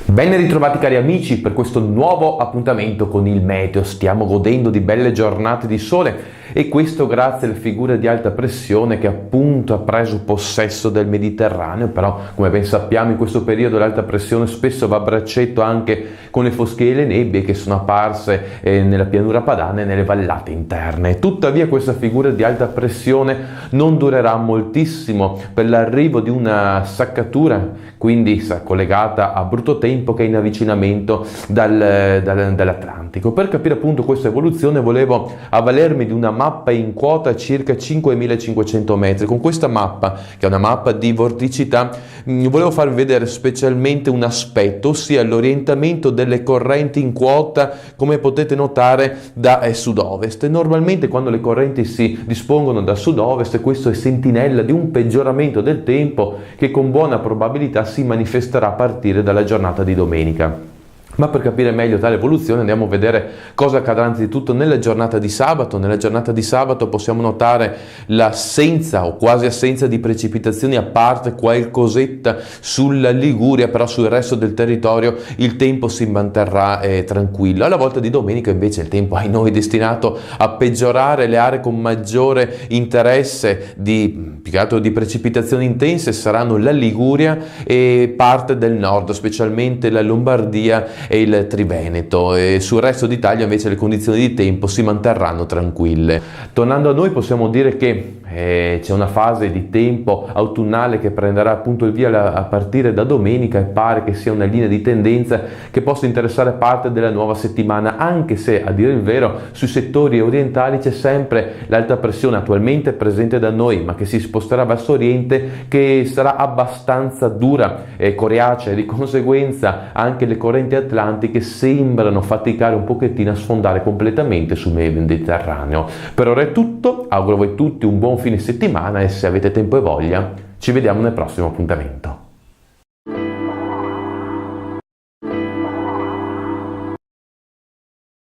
Ben ritrovati cari amici per questo nuovo appuntamento con il meteo. Stiamo godendo di belle giornate di sole e questo grazie alle figure di alta pressione che appunto ha preso possesso del Mediterraneo. Però come ben sappiamo in questo periodo l'alta pressione spesso va a braccetto anche con le foschie e le nebbie che sono apparse nella pianura padana e nelle vallate interne. Tuttavia questa figura di alta pressione non durerà moltissimo per l'arrivo di una saccatura, quindi collegata a brutto tempo che è in avvicinamento dall'Atlantico. Per capire appunto questa evoluzione volevo avvalermi di una mappa in quota a circa 5.500 metri. Con questa mappa, che è una mappa di vorticità, volevo farvi vedere specialmente un aspetto, ossia l'orientamento delle correnti in quota, come potete notare, da sud-ovest. Normalmente quando le correnti si dispongono da sud-ovest, questo è sentinella di un peggioramento del tempo che con buona probabilità si manifesterà a partire dalla giornata di domenica. Ma per capire meglio tale evoluzione andiamo a vedere cosa accadrà anzitutto nella giornata di sabato. Nella giornata di sabato possiamo notare l'assenza o quasi assenza di precipitazioni, a parte qualcosetta sulla Liguria, però sul resto del territorio il tempo si manterrà tranquillo. Alla volta di domenica invece il tempo è destinato a peggiorare. Le aree con maggiore interesse più che altro di precipitazioni intense saranno la Liguria e parte del nord, specialmente la Lombardia e il Triveneto, e sul resto d'Italia invece le condizioni di tempo si manterranno tranquille. Tornando a noi possiamo dire che c'è una fase di tempo autunnale che prenderà appunto il via a partire da domenica e pare che sia una linea di tendenza che possa interessare parte della nuova settimana, anche se a dire il vero sui settori orientali c'è sempre l'alta pressione attualmente presente da noi ma che si sposterà verso oriente, che sarà abbastanza dura e coriacea, e di conseguenza anche le correnti atlantiche sembrano faticare un pochettino a sfondare completamente sul Mediterraneo. Per ora è tutto, auguro a voi tutti un buon fine settimana e se avete tempo e voglia ci vediamo nel prossimo appuntamento.